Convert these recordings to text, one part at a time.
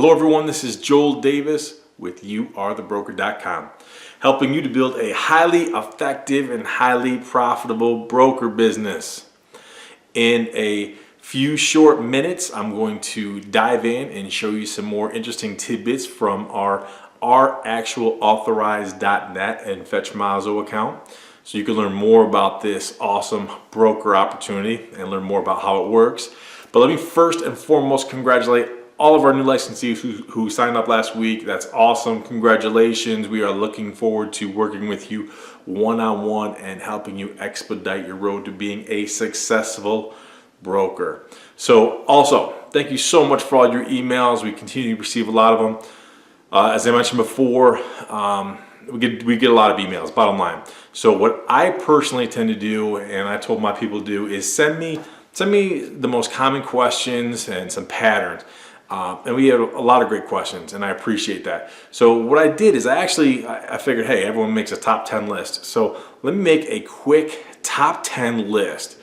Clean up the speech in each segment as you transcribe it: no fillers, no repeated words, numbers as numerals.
Hello everyone, this is Joel Davis with YouAreTheBroker.com, helping you to build a highly effective and highly profitable broker business. In a few short minutes, I'm going to dive in and show you some more interesting tidbits from our actualauthorized.net and Fetch Mazo account, so you can learn more about this awesome broker opportunity and learn more about how it works. But let me first and foremost congratulate all of our new licensees who signed up last week. That's awesome. Congratulations. We are looking forward to working with you one-on-one and helping you expedite your road to being a successful broker. So also, thank you so much for all your emails. We continue to receive a lot of them. As I mentioned before, we get a lot of emails, bottom line. So what I personally tend to do, and I told my people to do, is send me the most common questions and some patterns. And we had a lot of great questions, and I appreciate that. So what I did is I figured, hey, everyone makes a top 10 list. So let me make a quick top 10 list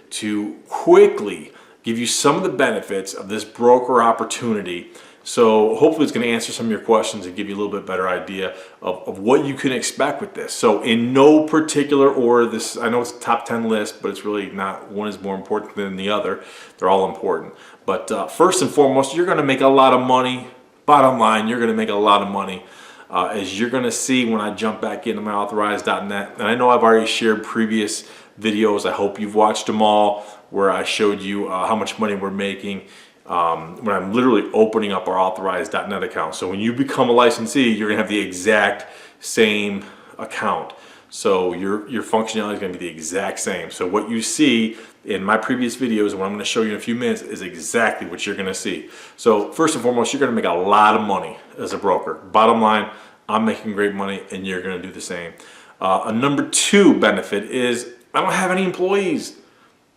to quickly give you some of the benefits of this broker opportunity. So hopefully it's going to answer some of your questions and give you a little bit better idea of what you can expect with this. So in no particular order, I know it's a top 10 list, but it's really not one is more important than the other. They're all important. But first and foremost, you're going to make a lot of money. Bottom line, you're going to make a lot of money. As you're going to see when I jump back into my authorized.net. And I know I've already shared previous videos. I hope you've watched them all, where I showed you how much money we're making when I'm literally opening up our authorized.net account. So when you become a licensee, you're gonna have the exact same account. So your functionality is gonna be the exact same. So what you see in my previous videos and what I'm gonna show you in a few minutes is exactly what you're gonna see. So first and foremost, you're gonna make a lot of money as a broker. Bottom line, I'm making great money and you're gonna do the same. A number two benefit is I don't have any employees.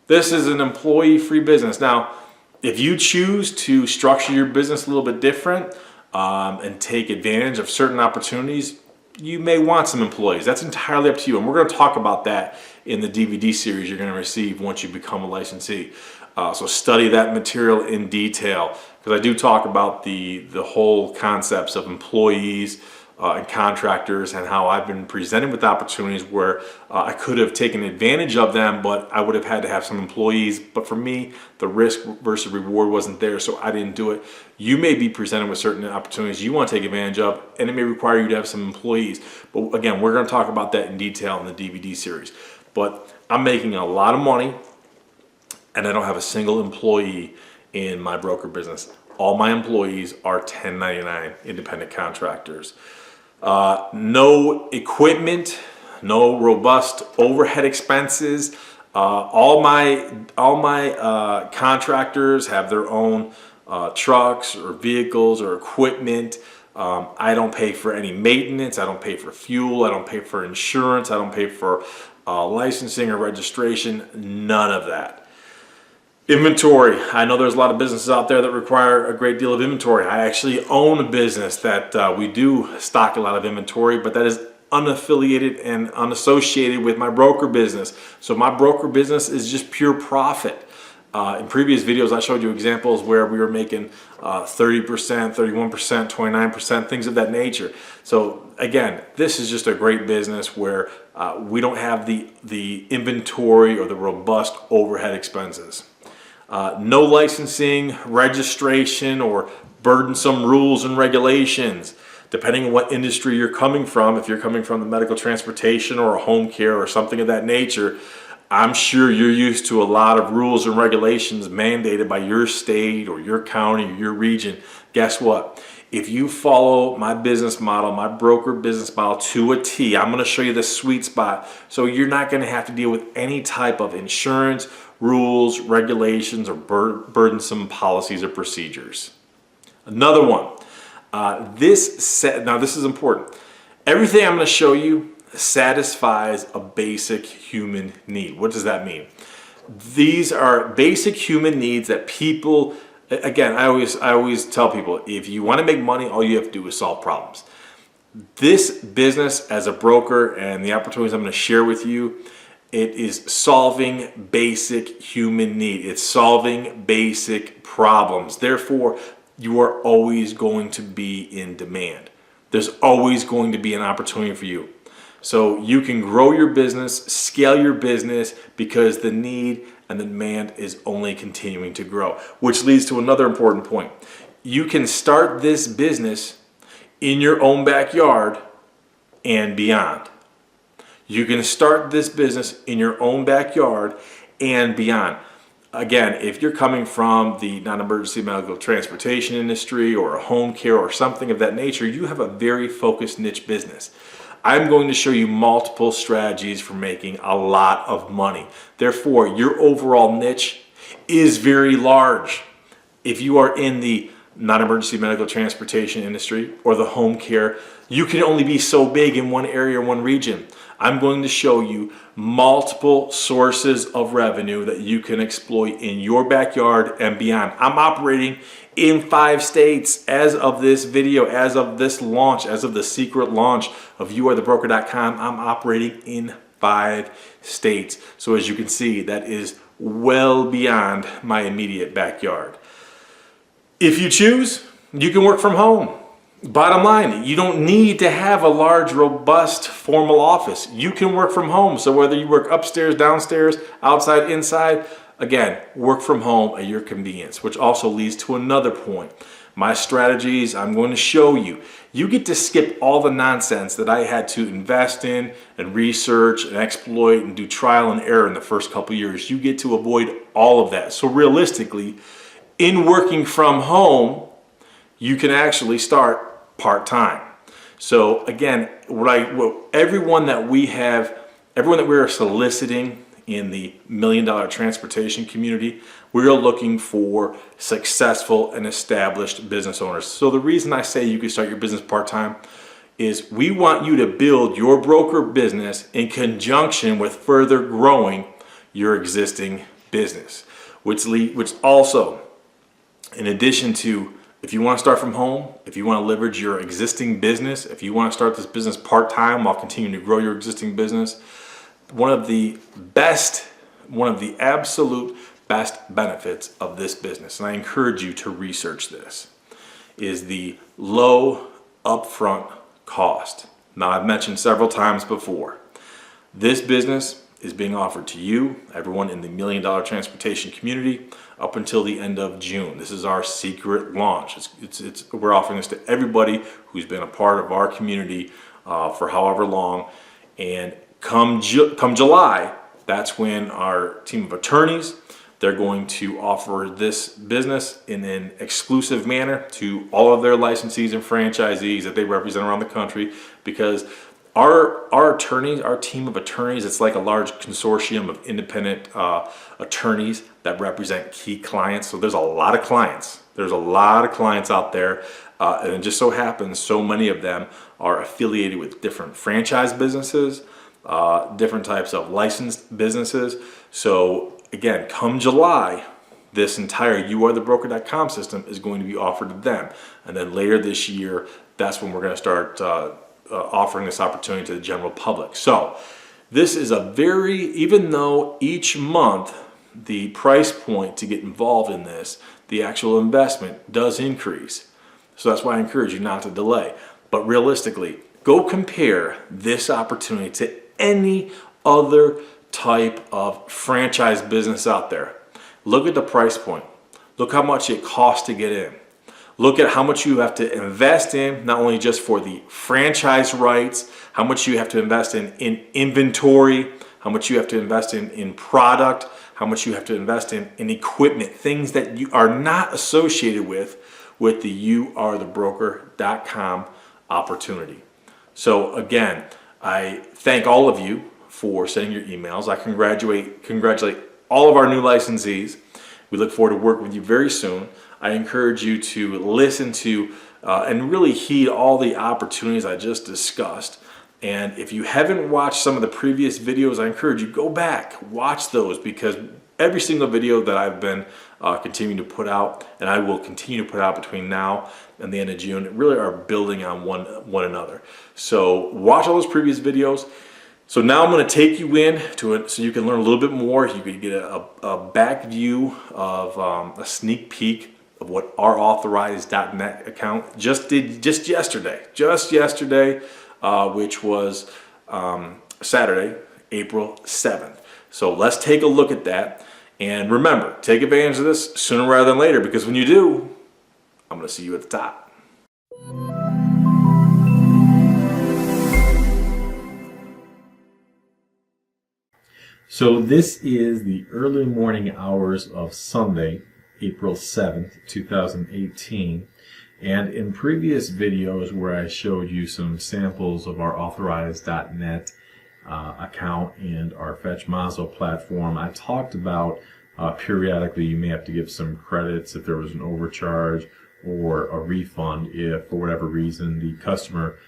This is an employee-free business. Now, if you choose to structure your business a little bit different and take advantage of certain opportunities, you may want some employees. That's entirely up to you. And we're going to talk about that in the DVD series you're going to receive once you become a licensee. So study that material in detail, because I do talk about the whole concepts of employees and contractors, and how I've been presented with opportunities where I could have taken advantage of them, but I would have had to have some employees. But for me, the risk versus reward wasn't there, so I didn't do it. You may be presented with certain opportunities you want to take advantage of, and it may require you to have some employees. But again, we're going to talk about that in detail in the DVD series. But I'm making a lot of money, and I don't have a single employee in my broker business. All my employees are 1099 independent contractors. No equipment, no robust overhead expenses. All my contractors have their own trucks or vehicles or equipment. I don't pay for any maintenance. I don't pay for fuel. I don't pay for insurance. I don't pay for licensing or registration. None of that. Inventory. I know there's a lot of businesses out there that require a great deal of inventory. I actually own a business that we do stock a lot of inventory, but that is unaffiliated and unassociated with my broker business. So my broker business is just pure profit. In previous videos, I showed you examples where we were making 30%, 31%, 29%, things of that nature. So again, this is just a great business where we don't have the inventory or the robust overhead expenses. No licensing, registration, or burdensome rules and regulations. Depending on what industry you're coming from, if you're coming from the medical transportation or a home care or something of that nature, I'm sure you're used to a lot of rules and regulations mandated by your state or your county or your region. Guess what? If you follow my business model, my broker business model to a T, I'm going to show you the sweet spot. So you're not going to have to deal with any type of insurance, rules, regulations, or burdensome policies or procedures. Another one. Now this is important. Everything I'm going to show you satisfies a basic human need. What does that mean? These are basic human needs that people, again, I always tell people, if you want to make money, all you have to do is solve problems. This business as a broker and the opportunities I'm going to share with you, it is solving basic human need. It's solving basic problems. Therefore, you are always going to be in demand. There's always going to be an opportunity for you. So you can grow your business, scale your business, because the need and the demand is only continuing to grow, which leads to another important point. You can start this business in your own backyard and beyond. You can start this business in your own backyard and beyond. Again, if you're coming from the non-emergency medical transportation industry or a home care or something of that nature, you have a very focused niche business. I'm going to show you multiple strategies for making a lot of money. Therefore, your overall niche is very large. If you are in the non-emergency medical transportation industry or the home care, you can only be so big in one area or one region. I'm going to show you multiple sources of revenue that you can exploit in your backyard and beyond. I'm operating in 5 states as of this video, as of this launch, as of the secret launch of youarethebroker.com. I'm operating in 5 states. So as you can see, that is well beyond my immediate backyard. If you choose, you can work from home. Bottom line, you don't need to have a large, robust, formal office. You can work from home. So whether you work upstairs, downstairs, outside, inside, again, work from home at your convenience, which also leads to another point. My strategies, I'm going to show you. You get to skip all the nonsense that I had to invest in and research and exploit and do trial and error in the first couple years. You get to avoid all of that. So realistically, in working from home, you can actually start part-time. So again, everyone that we are soliciting in the $1 million transportation community, we're looking for successful and established business owners. So the reason I say you can start your business part-time is we want you to build your broker business in conjunction with further growing your existing business, which also, in addition to, if you want to start from home, if you want to leverage your existing business, if you want to start this business part-time while continuing to grow your existing business, one of the absolute best benefits of this business, and I encourage you to research this, is the low upfront cost. Now, I've mentioned several times before, this business is being offered to you, everyone in the $1 million transportation community, up until the end of June. This is our secret launch. We're offering this to everybody who's been a part of our community for however long. And come July, that's when our team of attorneys, they're going to offer this business in an exclusive manner to all of their licensees and franchisees that they represent around the country, because our attorneys, our team of attorneys, it's like a large consortium of independent attorneys that represent key clients. So there's a lot of clients. There's a lot of clients out there. And it just so happens so many of them are affiliated with different franchise businesses, different types of licensed businesses. So again, come July, this entire youarethebroker.com system is going to be offered to them. And then later this year, that's when we're going to start offering this opportunity to the general public. So this is even though each month the price point to get involved in this, the actual investment does increase. So that's why I encourage you not to delay. But realistically, go compare this opportunity to any other type of franchise business out there. Look at the price point. Look how much it costs to get in. Look at how much you have to invest in, not only just for the franchise rights, how much you have to invest in inventory, how much you have to invest in product, how much you have to invest in equipment, things that you are not associated with the youarethebroker.com opportunity. So again, I thank all of you for sending your emails. I congratulate all of our new licensees. We look forward to working with you very soon. I encourage you to listen to and really heed all the opportunities I just discussed. And if you haven't watched some of the previous videos, I encourage you, go back, watch those, because every single video that I've been continuing to put out, and I will continue to put out between now and the end of June, really are building on one another. So watch all those previous videos. So now I'm going to take you in to it so you can learn a little bit more. You can get a back view of a sneak peek of what our authorized.net account just did yesterday, which was Saturday, April 7th. So let's take a look at that. And remember, take advantage of this sooner rather than later, because when you do, I'm going to see you at the top. So this is the early morning hours of Sunday, April 7th, 2018. And in previous videos where I showed you some samples of our authorized.net account and our Fetch Mazo platform, I talked about periodically you may have to give some credits if there was an overcharge or a refund if, for whatever reason, the customer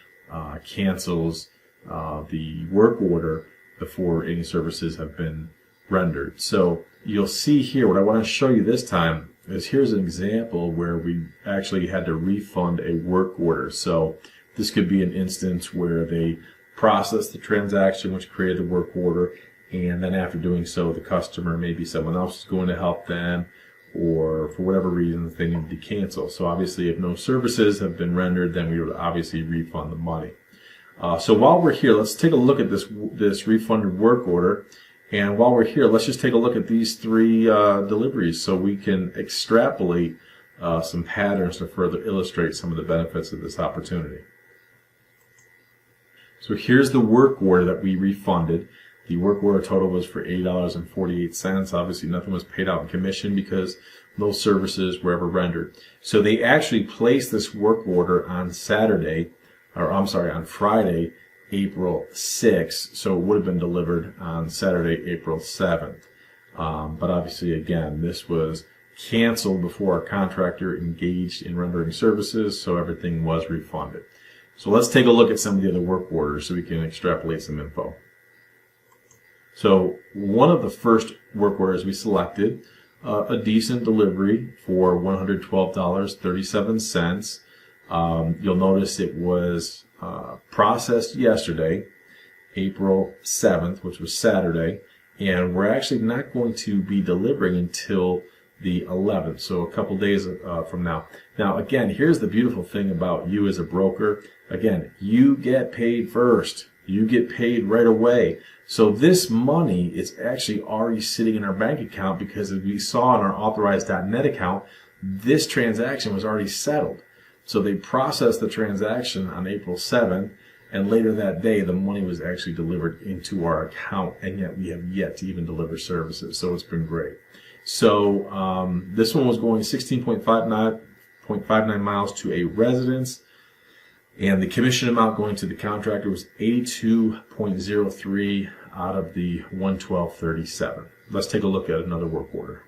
cancels the work order before any services have been rendered. So you'll see here, what I want to show you this time is here's an example where we actually had to refund a work order. So this could be an instance where they processed the transaction which created a work order, and then after doing so, the customer, maybe someone else is going to help them, or for whatever reason they need to cancel. So obviously if no services have been rendered, then we would obviously refund the money. So while we're here, let's take a look at this refunded work order. And while we're here, let's just take a look at these three deliveries so we can extrapolate some patterns to further illustrate some of the benefits of this opportunity. So here's the work order that we refunded. The work order total was for $80.48. Obviously nothing was paid out in commission because no services were ever rendered. So they actually placed this work order on on Friday, April 6th, so it would have been delivered on Saturday, April 7th. But obviously, again, this was canceled before our contractor engaged in rendering services, so everything was refunded. So let's take a look at some of the other work orders so we can extrapolate some info. So one of the first work orders we selected, a decent delivery for $112.37. You'll notice it was processed yesterday, April 7th, which was Saturday, and we're actually not going to be delivering until the 11th, so a couple days from now. Now, again, here's the beautiful thing about you as a broker. Again, you get paid first. You get paid right away. So this money is actually already sitting in our bank account because, as we saw in our authorized.net account, this transaction was already settled. So they processed the transaction on April 7th, and later that day the money was actually delivered into our account, and yet we have yet to even deliver services. So it's been great. So this one was going 16.59 miles to a residence, and the commission amount going to the contractor was 82.03 out of the 112.37. Let's take a look at another work order.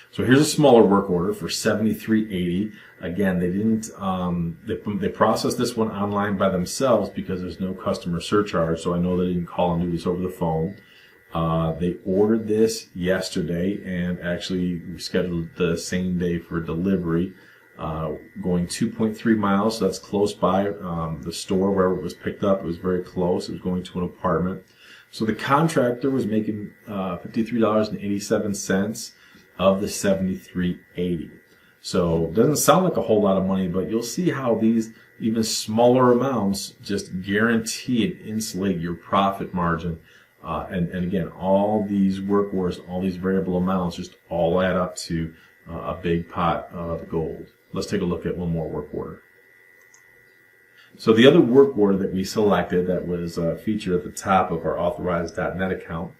So here's a smaller work order for $73.80. Again, they didn't they processed this one online by themselves because there's no customer surcharge. So I know they didn't call and do this over the phone. They ordered this yesterday and actually scheduled the same day for delivery. Going 2.3 miles, so that's close by the store where it was picked up. It was very close. It was going to an apartment. So the contractor was making $53.87 of the $73.80. So it doesn't sound like a whole lot of money, but you'll see how these even smaller amounts just guarantee and insulate your profit margin. And again, all these work orders, all these variable amounts just all add up to a big pot of gold. Let's take a look at one more work order. So the other work order that we selected that was featured at the top of our authorized.net account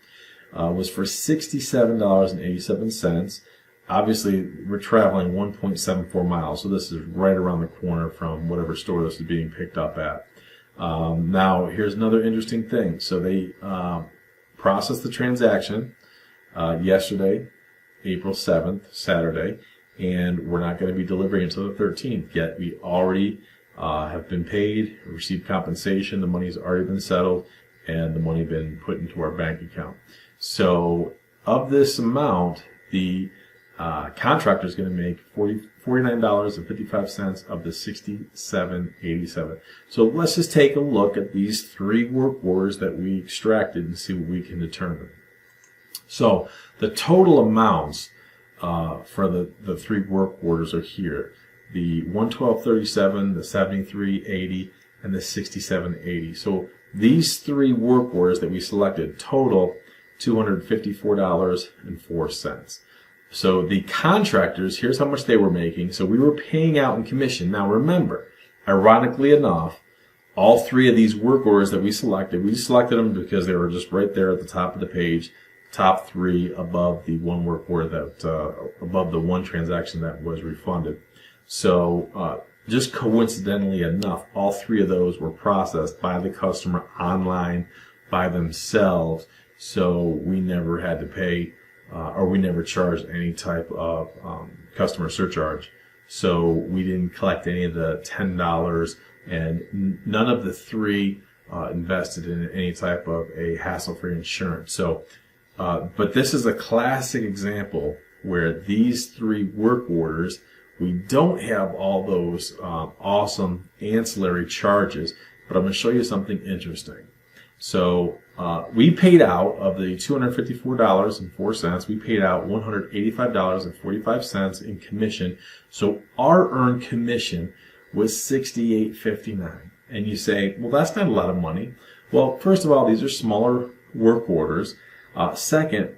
was for $67.87. Obviously, we're traveling 1.74 miles, so this is right around the corner from whatever store this is being picked up at. Now, here's another interesting thing. So they processed the transaction yesterday, April 7th, Saturday, and we're not going to be delivering until the 13th. Yet we already have been paid, received compensation, the money's already been settled, and the money been put into our bank account. So of this amount, the contractor is going to make $49.55 of the $67.87. So let's just take a look at these three work orders that we extracted and see what we can determine. So the total amounts for the three work orders are here. The 112.37, the 73.80, and the 67.80. So these three work orders that we selected total $254.04. So the contractors, here's how much they were making. So we were paying out in commission. Now remember, ironically enough, all three of these work orders that we selected them because they were just right there at the top of the page, top three above the one work order that, above the one transaction that was refunded. So just coincidentally enough, all three of those were processed by the customer online by themselves. So we never had to pay, or we never charged any type of customer surcharge. So we didn't collect any of the $10, and none of the three invested in any type of a hassle-free insurance. So, but this is a classic example where these three work orders, we don't have all those awesome ancillary charges, but I'm going to show you something interesting. So we paid out of the $254.04, we paid out $185.45 in commission. So our earned commission was $68.59. And you say, well, that's not a lot of money. Well, first of all, these are smaller work orders. Second,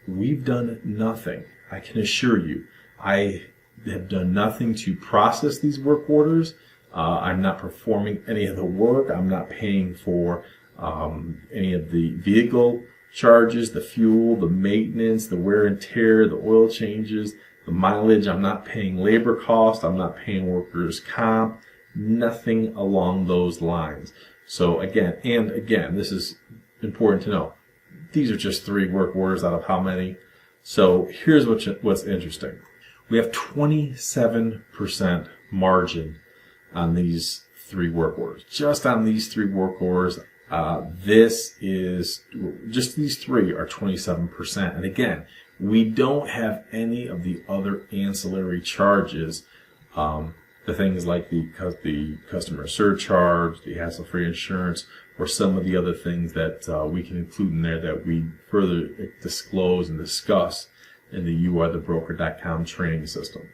we've done nothing. I can assure you, I have done nothing to process these work orders. I'm not performing any of the work. I'm not paying for any of the vehicle charges, the fuel, the maintenance, the wear and tear, the oil changes, the mileage. I'm not paying labor cost. I'm not paying workers' comp. Nothing along those lines. So again, this is important to know. These are just three work orders out of how many? So here's what's interesting. We have 27% margin on these three work orders. Just on these three work orders, this is just these three are 27%. And again, we don't have any of the other ancillary charges, the things like the customer surcharge, the hassle-free insurance, or some of the other things that we can include in there that we further disclose and discuss in the youarethebroker.com training system.